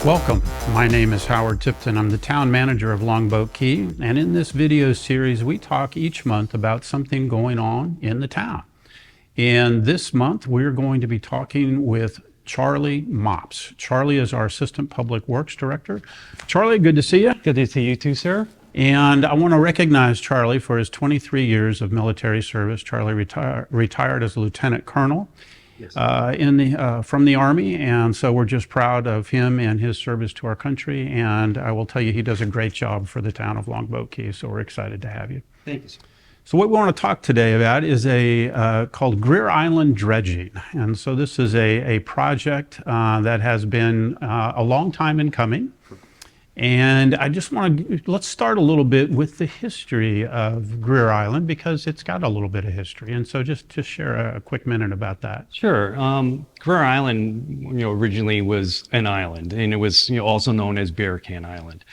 Welcome. My name is Howard Tipton. I'm the town manager of Longboat Key, and in this video series we talk each month about something going on in the town. And this month we're going to be talking with Charlie Mopps. Charlie is our Assistant Public Works Director. Charlie, good to see you. Good to see you too, sir. And I want to recognize Charlie for his 23 years of military service. Charlie retired as a lieutenant colonel. Yes. From the Army, and so we're just proud of him and his service to our country, and I will tell you he does a great job for the town of Longboat Key, so we're excited to have you. Thank you, sir. So what we want to talk today about is called Greer Island Dredging, and so this is a project that has been a long time in coming. And I just let's start a little bit with the history of Greer Island, because it's got a little bit of history. And so just share a quick minute about that. Sure. Greer Island, originally was an island, and it was, also known as Bear Can Island.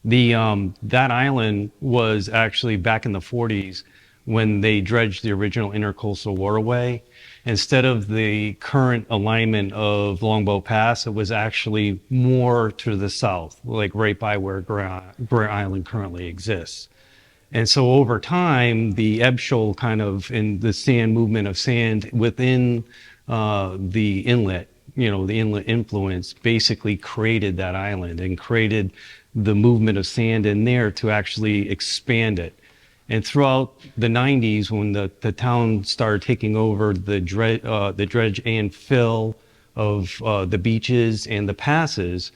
That island was actually back in the 40s when they dredged the original intercoastal waterway. Instead of the current alignment of Longboat Pass, it was actually more to the south, like right by where Greer Island currently exists. And so over time, the ebb shoal kind of, and the sand movement of sand within the inlet, the inlet influence basically created that island and created the movement of sand in there to actually expand it. And throughout the 90s, when the town started taking over the dredge and fill of the beaches and the passes,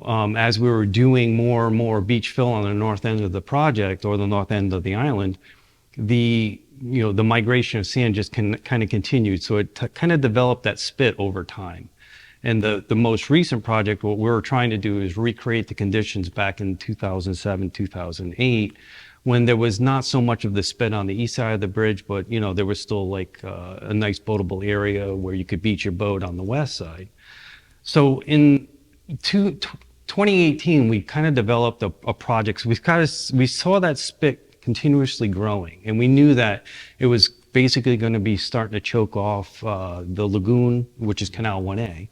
as we were doing more and more beach fill on the north end of the project, or the north end of the island, the migration of sand just kind of continued. So it kind of developed that spit over time. And the most recent project, what we're trying to do is recreate the conditions back in 2007, 2008, when there was not so much of the spit on the east side of the bridge, but there was still like a nice boatable area where you could beach your boat on the west side. So in 2018, we kind of developed a project. So we saw that spit continuously growing, and we knew that it was basically going to be starting to choke off the lagoon, which is Canal 1A.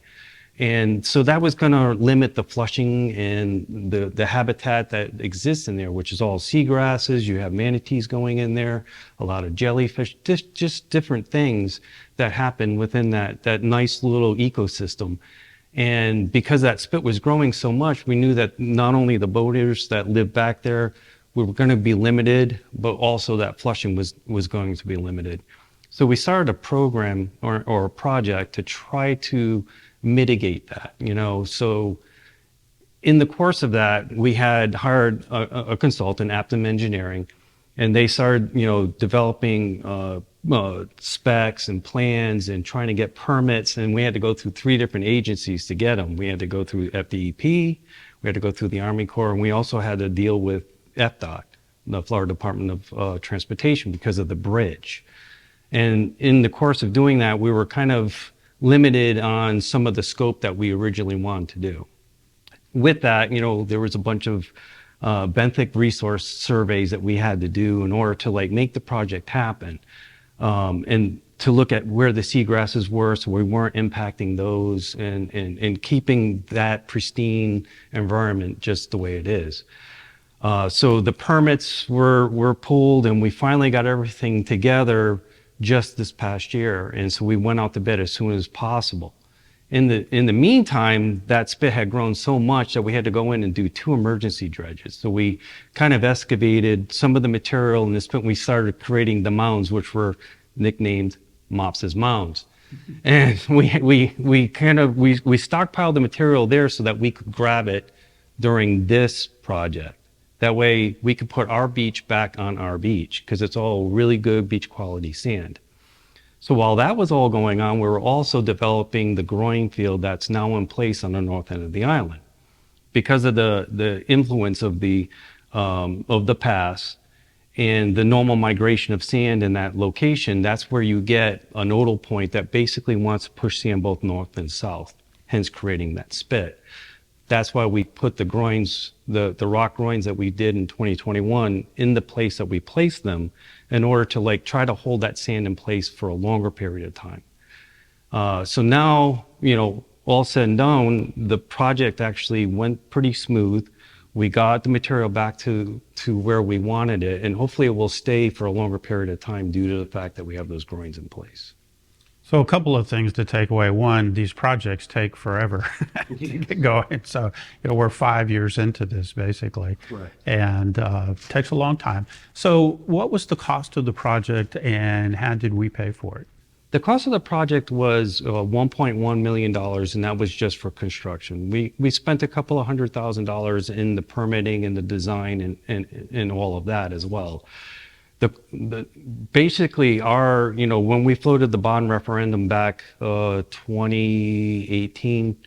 And so that was going to limit the flushing and the habitat that exists in there, which is all seagrasses. You have manatees going in there, a lot of jellyfish, just different things that happen within that nice little ecosystem. And because that spit was growing so much, we knew that not only the boaters that lived back there were going to be limited, but also that flushing was going to be limited. So we started a program or a project to try to mitigate that, So in the course of that, we had hired a consultant, Aptum Engineering, and they started, developing specs and plans and trying to get permits. And we had to go through 3 different agencies to get them. We had to go through FDEP, we had to go through the Army Corps, and we also had to deal with FDOT, the Florida Department of Transportation, because of the bridge. And in the course of doing that, we were kind of limited on some of the scope that we originally wanted to do. With that, there was a bunch of benthic resource surveys that we had to do in order to make the project happen, and to look at where the seagrasses were, so we weren't impacting those, and keeping that pristine environment just the way it is. So the permits were pulled, and we finally got everything together just this past year, and so we went out to bid as soon as possible. In the meantime, that spit had grown so much that we had to go in and do 2 emergency dredges. So we kind of excavated some of the material in the spit. We started creating the mounds, which were nicknamed Mopps' Mounds. And we stockpiled the material there so that we could grab it during this project. That way we could put our beach back on our beach, because it's all really good beach quality sand. So while that was all going on, we were also developing the groin field that's now in place on the north end of the island. Because of the influence of the pass and the normal migration of sand in that location, that's where you get a nodal point that basically wants to push sand both north and south, hence creating that spit. That's why we put the groins, the rock groins that we did in 2021 in the place that we placed them in order to like try to hold that sand in place for a longer period of time. So now, you know, all said and done, the project actually went pretty smooth. We got the material back to where we wanted it, and hopefully it will stay for a longer period of time due to the fact that we have those groins in place. So a couple of things to take away. One, these projects take forever to get going. So, you know, we're 5 years into this basically, Right. and takes a long time. So what was the cost of the project and how did we pay for it? The cost of the project was $1.1 million, and that was just for construction. We spent a couple of $100,000 in the permitting and the design and all of that as well. Basically our, you know, when we floated the bond referendum back 2018,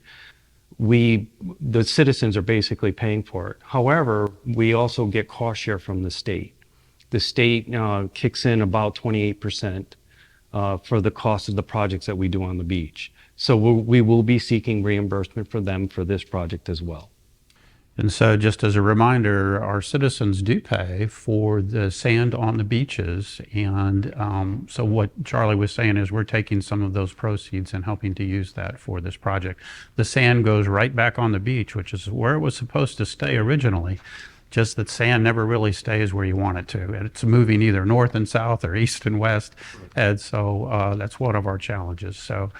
the citizens are basically paying for it. However, we also get cost share from the state. The state kicks in about 28%. For the cost of the projects that we do on the beach. So we will be seeking reimbursement for them for this project as well. And so just as a reminder, our citizens do pay for the sand on the beaches. And so what Charlie was saying is we're taking some of those proceeds and helping to use that for this project. The sand goes right back on the beach, which is where it was supposed to stay originally. Just that sand never really stays where you want it to. And it's moving either north and south or east and west. And so that's one of our challenges. So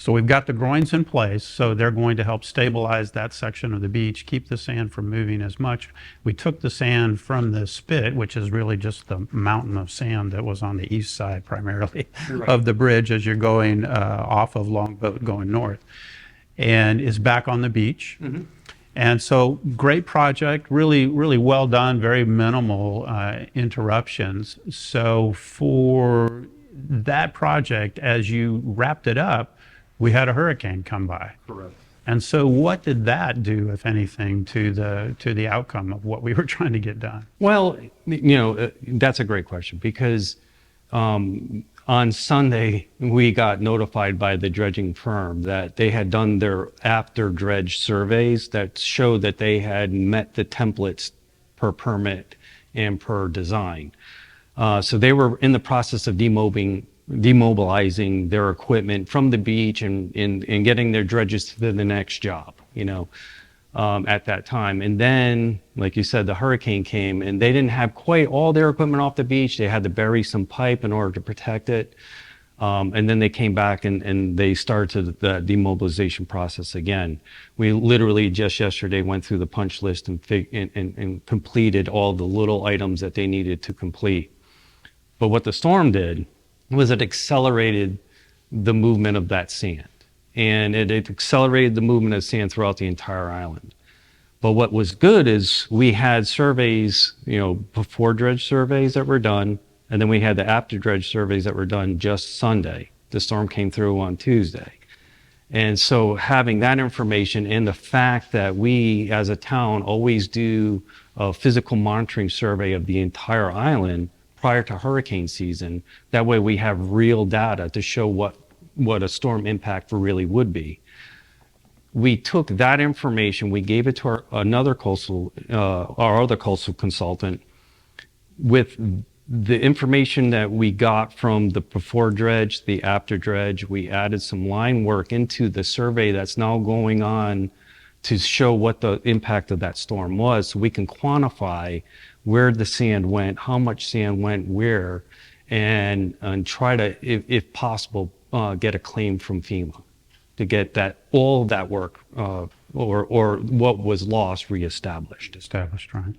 we've got the groins in place. So they're going to help stabilize that section of the beach, keep the sand from moving as much. We took the sand from the spit, which is really just the mountain of sand that was on the east side primarily of the bridge as you're going off of Longboat going north, and is back on the beach. Mm-hmm. And so great project, really, really well done, very minimal interruptions. So for that project, as you wrapped it up, we had a hurricane come by. Correct. And so what did that do, if anything, to the outcome of what we were trying to get done? Well, you know, that's a great question because on Sunday, we got notified by the dredging firm that they had done their after dredge surveys that showed that they had met the templates per permit and per design. So they were in the process of demobilizing their equipment from the beach and getting their dredges to the next job, you know. At that time. And then, like you said, the hurricane came and they didn't have quite all their equipment off the beach. They had to bury some pipe in order to protect it. And then they came back and they started the demobilization process again. We literally just yesterday went through the punch list and completed all the little items that they needed to complete. But what the storm did was it accelerated the movement of that sand. And it accelerated the movement of sand throughout the entire island. But what was good is we had surveys, you know, before dredge surveys that were done, and then we had the after dredge surveys that were done just Sunday. The storm came through on Tuesday. And so having that information and the fact that we as a town always do a physical monitoring survey of the entire island prior to hurricane season, that way we have real data to show what a storm impact really would be. We took that information, we gave it to our other coastal consultant with the information that we got from the before dredge, the after dredge. We added some line work into the survey that's now going on to show what the impact of that storm was, so we can quantify where the sand went, how much sand went where, and try to, if possible, get a claim from FEMA to get all that work or what was lost reestablished. Established, right?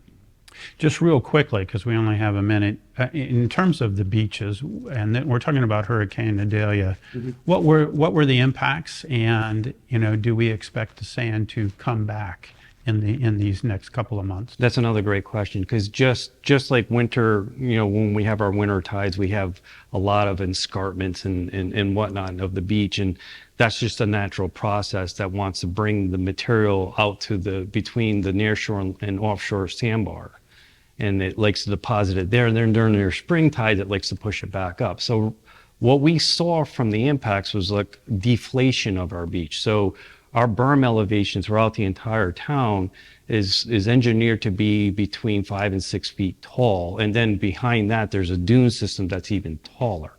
Just real quickly, because we only have a minute, in terms of the beaches, and then we're talking about Hurricane Idalia. Mm-hmm. What were the impacts, and do we expect the sand to come back in these next couple of months? That's another great question, because just like winter, when we have our winter tides, we have a lot of escarpments and whatnot of the beach, and that's just a natural process that wants to bring the material out to between the nearshore and offshore sandbar, and it likes to deposit it there. And then during their spring tides, it likes to push it back up. So what we saw from the impacts was like deflation of our beach. So our berm elevation throughout the entire town is engineered to be between 5 and 6 feet tall. And then behind that, there's a dune system that's even taller.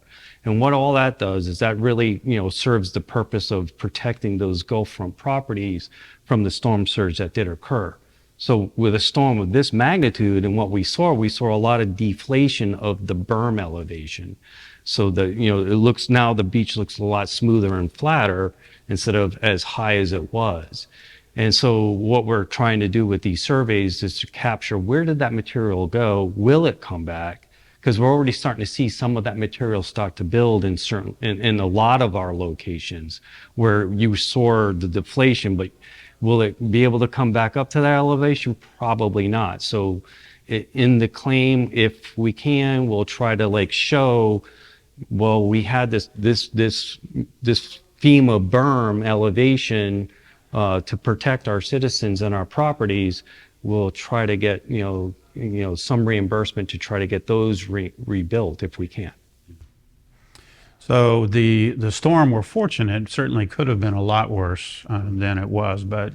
And what all that does is that really, serves the purpose of protecting those Gulf front properties from the storm surge that did occur. So with a storm of this magnitude and what we saw a lot of deflation of the berm elevation. So the beach looks a lot smoother and flatter instead of as high as it was. And so what we're trying to do with these surveys is to capture, where did that material go? Will it come back? Because we're already starting to see some of that material start to build in a lot of our locations where you saw the deflation, but will it be able to come back up to that elevation? Probably not. So in the claim, if we can, we'll try to show, well, we had this FEMA berm elevation to protect our citizens and our properties. We'll try to get some reimbursement to try to get those rebuilt if we can. So the storm, we're fortunate, certainly could have been a lot worse than it was, but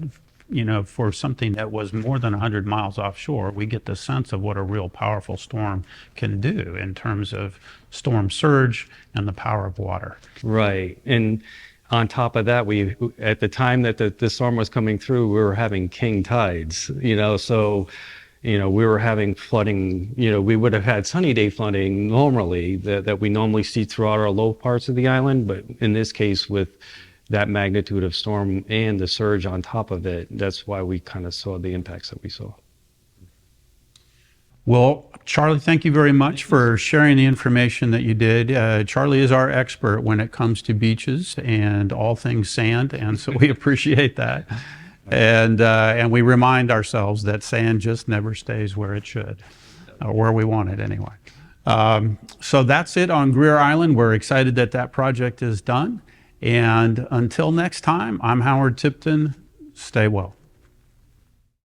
for something that was more than 100 miles offshore, we get the sense of what a real powerful storm can do in terms of storm surge and the power of water. Right. And on top of that, at the time that the storm was coming through, we were having king tides, so we were having flooding. We would have had sunny day flooding normally that we normally see throughout our low parts of the island, but in this case, with that magnitude of storm and the surge on top of it, that's why we kind of saw the impacts that we saw. Well, Charlie, thank you very much for sharing the information that you did. Charlie is our expert when it comes to beaches and all things sand, and so we appreciate that. And we remind ourselves that sand just never stays where it should, or where we want it anyway. So that's it on Greer Island. We're excited that that project is done. And until next time, I'm Howard Tipton. Stay well.